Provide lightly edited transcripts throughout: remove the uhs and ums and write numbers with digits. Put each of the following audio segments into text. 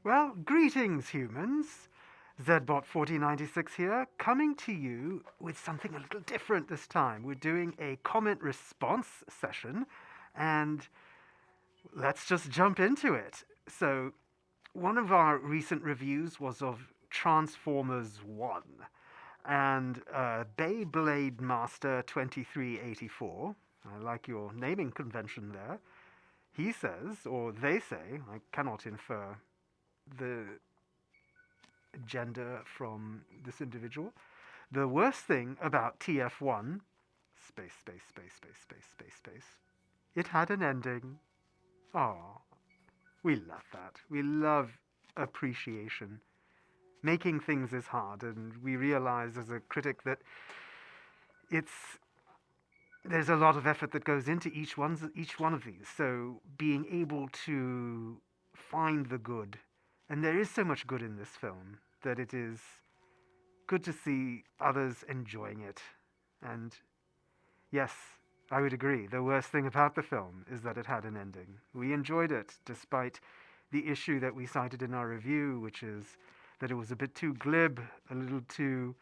Well, greetings, humans. Zbot4096 here, coming to you with something a little different this time. We're doing a comment response session, and let's just jump into it. So, one of our recent reviews was of Transformers 1, and Beyblade Master 2384. I like your naming convention there. He says, or they say, I cannot infer the gender from this individual. The worst thing about TF1, space, it had an ending. Oh, we love that. We love appreciation. Making things is hard, and we realize as a critic that it's there's a lot of effort that goes into each one of these. So being able to find the good, and there is so much good in this film that it is good to see others enjoying it. And yes, I would agree. The worst thing about the film is that it had an ending. We enjoyed it despite the issue that we cited in our review, which is that it was a bit too glib, a little too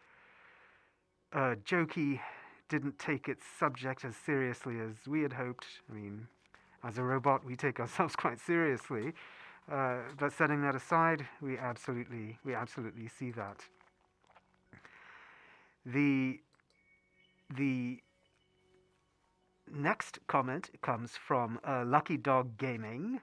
jokey, didn't take its subject as seriously as we had hoped. I mean, as a robot, we take ourselves quite seriously. But setting that aside, we absolutely see that. The the next comment comes from Lucky Dog Gaming,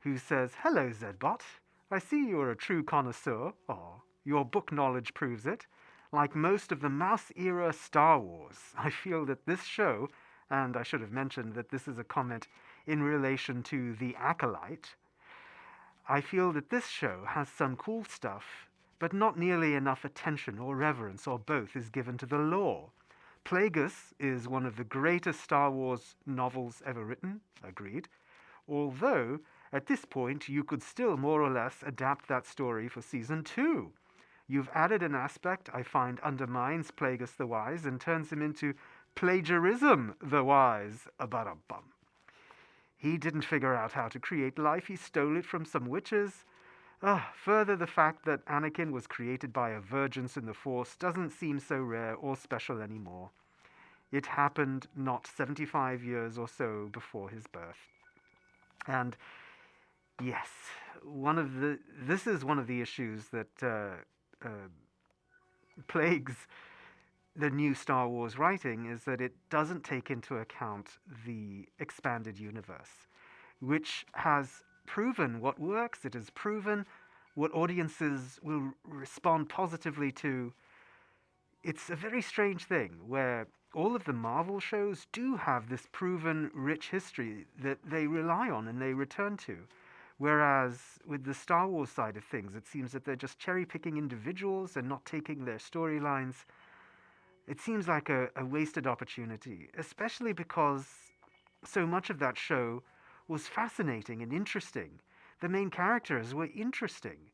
who says, "Hello, Zbot. I see you're a true connoisseur. Oh, your book knowledge proves it. Like most of the mouse era Star Wars, I feel that this show, and I should have mentioned that this is a comment in relation to The Acolyte, I feel that this show has some cool stuff, but not nearly enough attention or reverence or both is given to the lore. Plagueis is one of the greatest Star Wars novels ever written, agreed, although at this point you could still more or less adapt that story for season 2. You've added an aspect I find undermines Plagueis the Wise and turns him into plagiarism the Wise. Bum. He didn't figure out how to create life, he stole it from some witches. Further, the fact that Anakin was created by a virgin in the Force doesn't seem so rare or special anymore. It happened not 75 years or so before his birth. And yes, this is one of the issues that plagues the new Star Wars writing, is that it doesn't take into account the expanded universe, which has proven what works. It has proven what audiences will respond positively to. It's a very strange thing where all of the Marvel shows do have this proven rich history that they rely on and they return to. Whereas with the Star Wars side of things, it seems that they're just cherry picking individuals and not taking their storylines. It seems like a wasted opportunity, especially because so much of that show was fascinating and interesting. The main characters were interesting.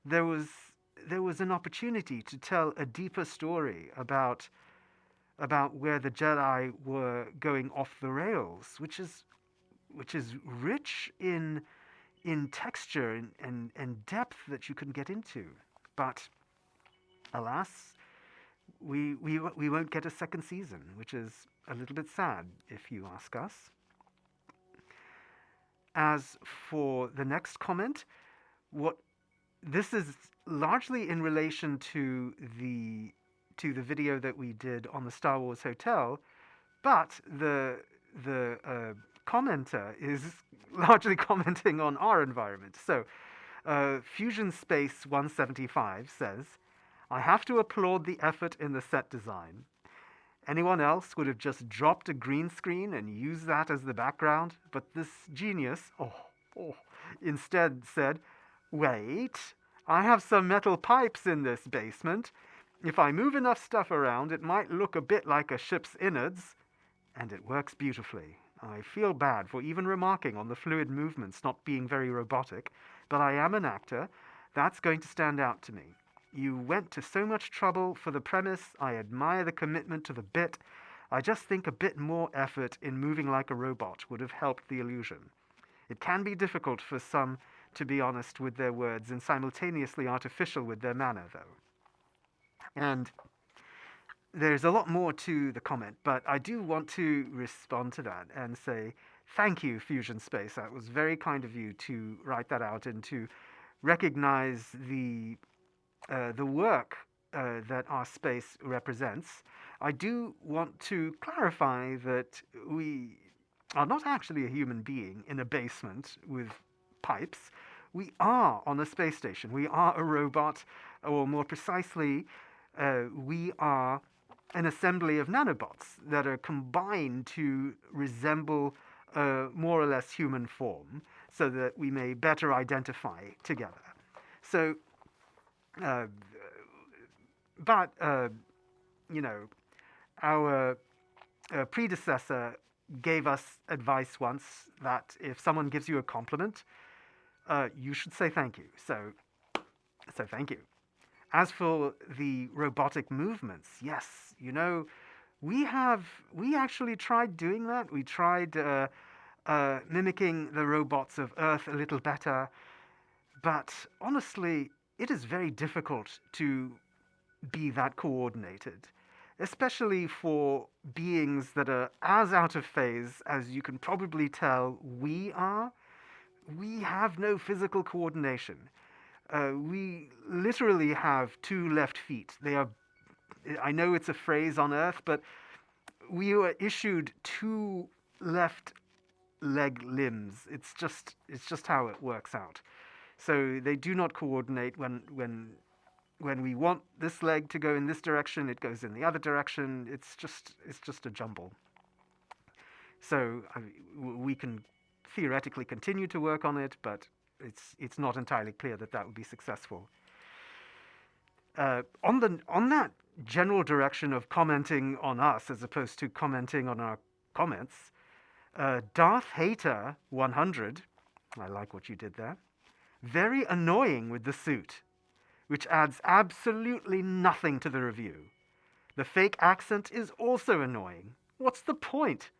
There was there was an opportunity to tell a deeper story about where the Jedi were going off the rails, which is rich in texture and depth that you can get into. But alas, we won't get a second season, which is a little bit sad if you ask us. As for the next comment, what this is largely in relation to the video that we did on the Star Wars Hotel, but the commenter is largely commenting on our environment. So, Fusion Space 175 says, "I have to applaud the effort in the set design. Anyone else would have just dropped a green screen and used that as the background, but this genius, instead said, 'Wait, I have some metal pipes in this basement. If I move enough stuff around, it might look a bit like a ship's innards,' and it works beautifully. I feel bad for even remarking on the fluid movements not being very robotic, but I am an actor. That's going to stand out to me. You went to so much trouble for the premise. I admire the commitment to the bit. I just think a bit more effort in moving like a robot would have helped the illusion. It can be difficult for some to be honest with their words and simultaneously artificial with their manner, though. And there's a lot more to the comment, but I do want to respond to that and say thank you, Fusion Space. That was very kind of you to write that out and to recognize the work that our space represents. I do want to clarify that we are not actually a human being in a basement with pipes. We are on a space station. We are a robot, or more precisely, we are an assembly of nanobots that are combined to resemble a more or less human form so that we may better identify together. So, uh, but, you know, our predecessor gave us advice once that if someone gives you a compliment, you should say thank you. So thank you. As for the robotic movements, yes, we actually tried doing that. We tried mimicking the robots of Earth a little better, but honestly, it is very difficult to be that coordinated, especially for beings that are as out of phase as you can probably tell we are. We have no physical coordination. We literally have two left feet. They are, I know it's a phrase on Earth, but we were issued two left leg limbs. It's just how it works out. So they do not coordinate when we want this leg to go in this direction, it goes in the other direction. It's just a jumble. So we can theoretically continue to work on it, but it's not entirely clear that that would be successful. On that general direction of commenting on us as opposed to commenting on our comments, Darth Hater 100, I like what you did there. Very annoying with the suit, which adds absolutely nothing to the review. The fake accent is also annoying. What's the point?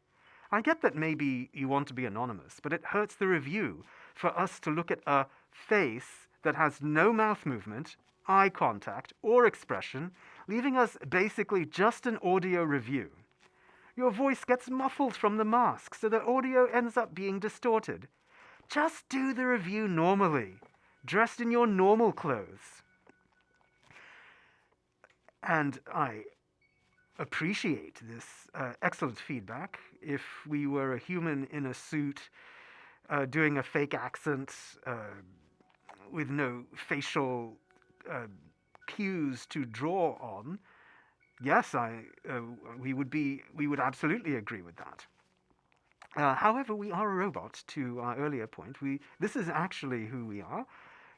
I get that maybe you want to be anonymous, but it hurts the review for us to look at a face that has no mouth movement, eye contact, or expression, leaving us basically just an audio review. Your voice gets muffled from the mask, so the audio ends up being distorted. Just do the review normally, dressed in your normal clothes. And I appreciate this excellent feedback. If we were a human in a suit doing a fake accent with no facial cues to draw on, yes, we would absolutely agree with that. However, we are a robot. To our earlier point, this is actually who we are.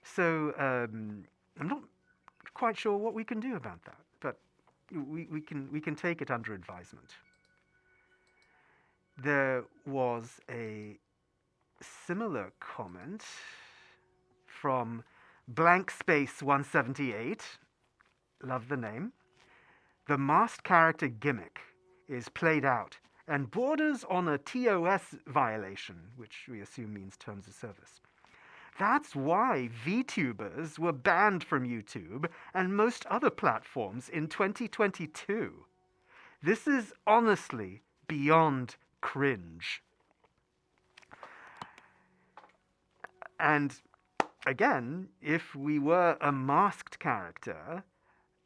So I'm not quite sure what we can do about that, but we can take it under advisement. There was a similar comment from Blank Space 178. Love the name. The masked character gimmick is played out and borders on a TOS violation, which we assume means terms of service. That's why VTubers were banned from YouTube and most other platforms in 2022. This is honestly beyond cringe. And again, if we were a masked character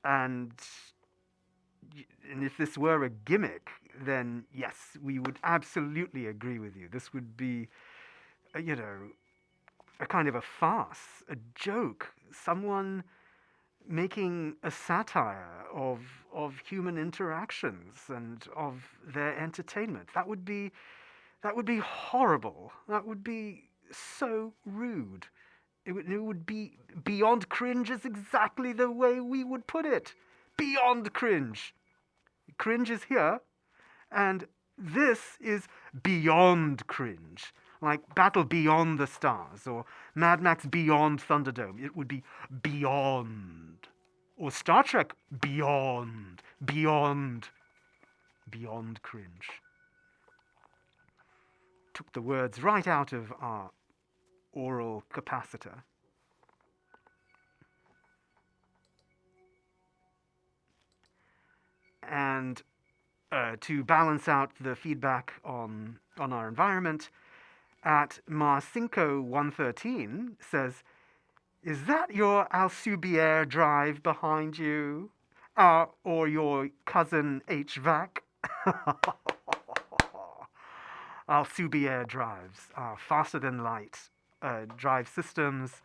and if this were a gimmick, then yes, we would absolutely agree with you. This would be, a kind of a farce, a joke, someone making a satire of human interactions and of their entertainment. That would be horrible. That would be so rude. It would be beyond cringe is exactly the way we would put it. Beyond cringe. Cringe is here, and this is beyond cringe. Like Battle Beyond the Stars or Mad Max Beyond Thunderdome. It would be beyond. Or Star Trek Beyond. Beyond cringe. Took the words right out of our oral capacitor. And to balance out the feedback on our environment, at Marcinko 113 says, "Is that your Alcubierre drive behind you? Or your cousin HVAC?" Alcubierre drives are faster than light drive systems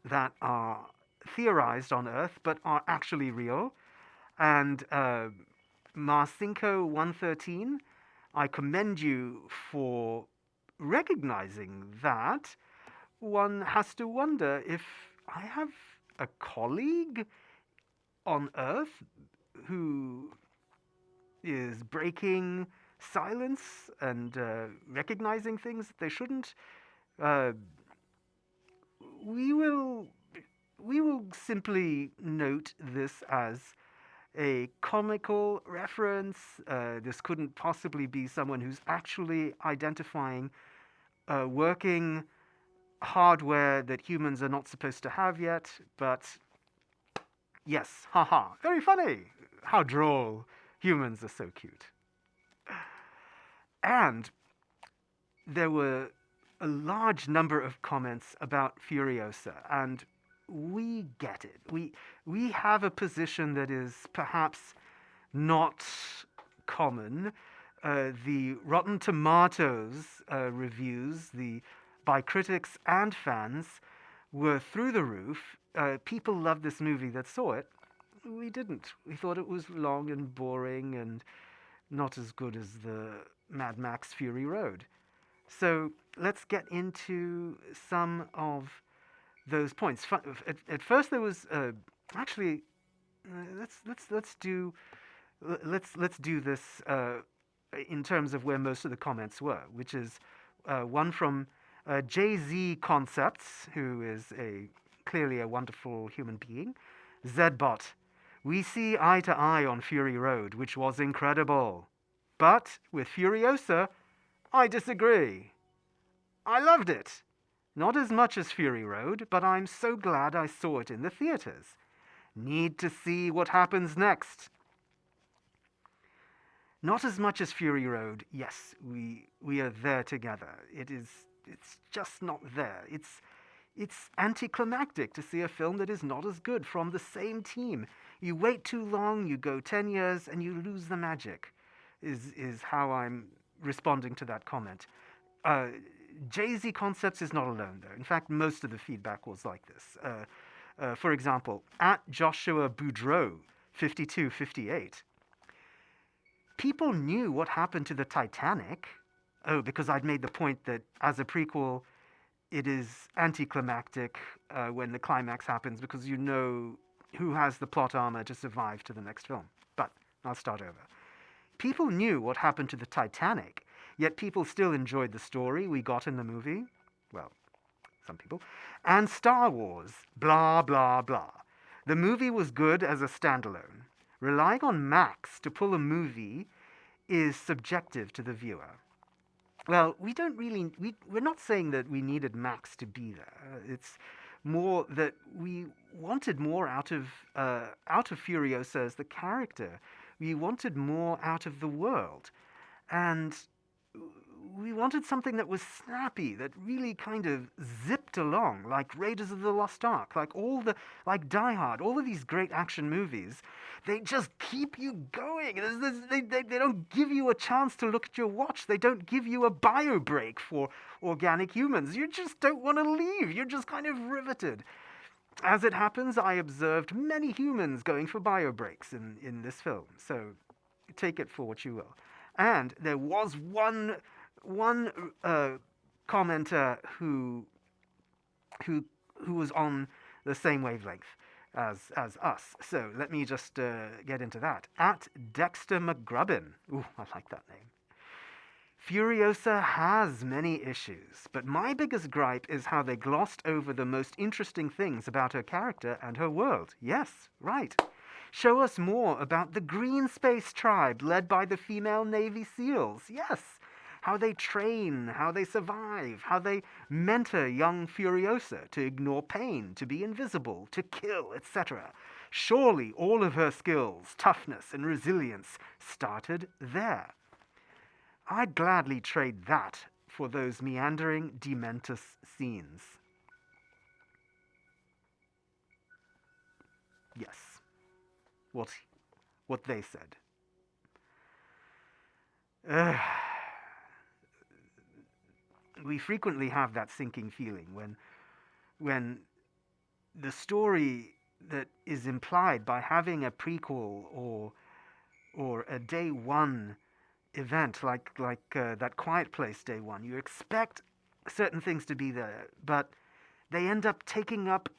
that are theorized on Earth but are actually real. And Marcinko 113, I commend you for recognizing that. One has to wonder if I have a colleague on Earth who is breaking silence and recognizing things that they shouldn't. Uh, we will we will simply note this as a comical reference. This couldn't possibly be someone who's actually identifying working hardware that humans are not supposed to have yet. But yes, haha, very funny. How droll. Humans are so cute. And there were a large number of comments about Furiosa, and we get it. We have a position that is perhaps not common. The Rotten Tomatoes reviews, by critics and fans, were through the roof. People loved this movie that saw it. We didn't. We thought it was long and boring and not as good as the Mad Max Fury Road. So let's get into some of those points. At first, there was actually let's do let's do this in terms of where most of the comments were, which is one from JZ Concepts, who is clearly a wonderful human being. Zbot, we see eye to eye on Fury Road, which was incredible, but with Furiosa, I disagree. I loved it. Not as much as Fury Road, but I'm so glad I saw it in the theaters. Need to see what happens next. Not as much as Fury Road. Yes, we are there together. It's just not there. It's anticlimactic to see a film that is not as good from the same team. You wait too long, you go 10 years, and you lose the magic, is how I'm responding to that comment. Jay-Z Concepts is not alone, though. In fact, most of the feedback was like this. For example, at Joshua Boudreau, 5258, people knew what happened to the Titanic. Oh, because I'd made the point that as a prequel, it is anticlimactic when the climax happens because you know who has the plot armor to survive to the next film. But I'll start over. People knew what happened to the Titanic, yet people still enjoyed the story we got in the movie. Well, some people. And Star Wars, blah, blah, blah. The movie was good as a standalone. Relying on Max to pull a movie is subjective to the viewer. Well, we're not saying that we needed Max to be there. It's more that we wanted more out of Furiosa as the character. We wanted more out of the world. And we wanted something that was snappy, that really kind of zipped along, like Raiders of the Lost Ark, like Die Hard, all of these great action movies. They just keep you going. They don't give you a chance to look at your watch. They don't give you a bio break for organic humans. You just don't want to leave. You're just kind of riveted. As it happens, I observed many humans going for bio breaks in this film. So take it for what you will. And there was one commenter who was on the same wavelength as us. So let me just get into that. At Dexter McGrubbin. Ooh, I like that name. Furiosa has many issues, but my biggest gripe is how they glossed over the most interesting things about her character and her world. Yes, right. Show us more about the Green Space Tribe led by the female Navy SEALs. Yes. how they train, how they survive, how they mentor young Furiosa to ignore pain, to be invisible, to kill, etc. Surely all of her skills, toughness, and resilience started there. I'd gladly trade that for those meandering Dementus scenes. Yes, what, what they said. Uh, we frequently have that sinking feeling when the story that is implied by having a prequel or a day one event like that Quiet Place day one, you expect certain things to be there, but they end up taking up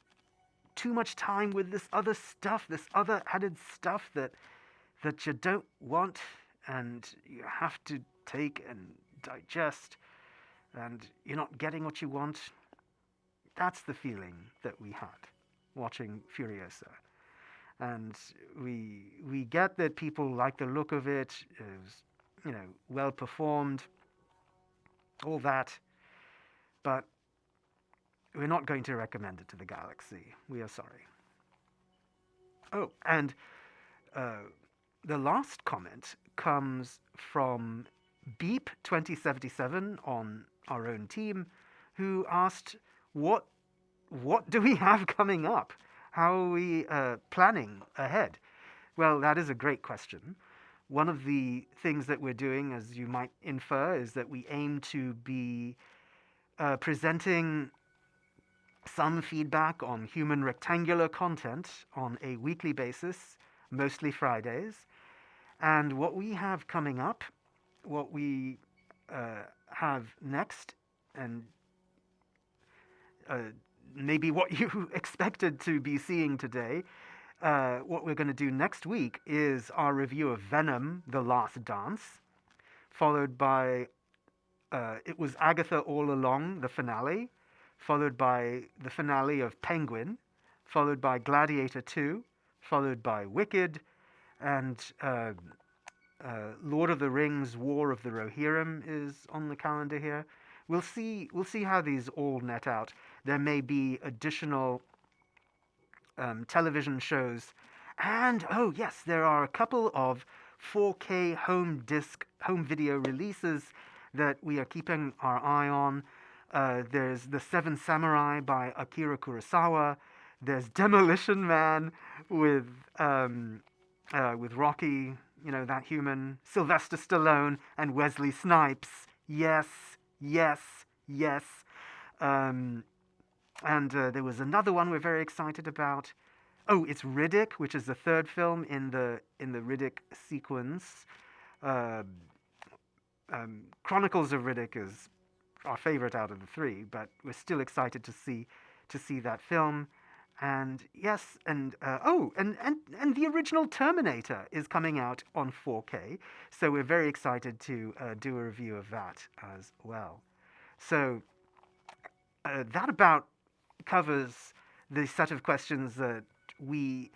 too much time with this other stuff, this other added stuff that you don't want and you have to take and digest, and you're not getting what you want. That's the feeling that we had watching Furiosa. And we get that people like the look of it. It was, well performed, all that. But we're not going to recommend it to the galaxy. We are sorry. Oh, and uh, the last comment comes from Beep 2077 on our own team, who asked, what do we have coming up? How are we planning ahead? Well, that is a great question. One of the things that we're doing, as you might infer, is that we aim to be presenting some feedback on human rectangular content on a weekly basis, mostly Fridays. And what we have coming up, what we have next, and maybe what you expected to be seeing today, what we're going to do next week is our review of Venom: The Last Dance, followed by It Was Agatha All Along, the finale, followed by the finale of Penguin, followed by Gladiator 2, followed by Wicked, and Lord of the Rings: War of the Rohirrim is on the calendar here. We'll see how these all net out. There may be additional television shows, and oh yes, there are a couple of 4K home video releases that we are keeping our eye on. There's The Seven Samurai by Akira Kurosawa. There's Demolition Man with Rocky, that human, Sylvester Stallone, and Wesley Snipes. Yes, yes, yes. And there was another one we're very excited about. Oh, it's Riddick, which is the third film in the Riddick sequence. Chronicles of Riddick is our favorite out of the three, but we're still excited to see that film. And yes, and and the original Terminator is coming out on 4K, so we're very excited to do a review of that as well. So that about covers the set of questions that we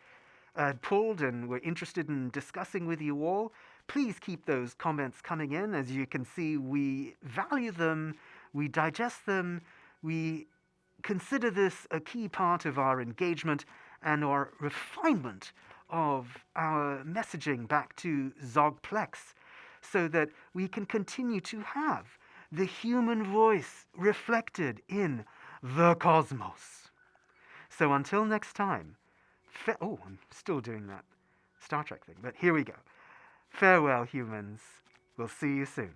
pulled and were interested in discussing with you all. Please keep those comments coming in. As you can see, we value them, we digest them, we consider this a key part of our engagement and our refinement of our messaging back to Zogplex, so that we can continue to have the human voice reflected in the cosmos. So until next time, I'm still doing that Star Trek thing, but here we go. Farewell, humans. We'll see you soon.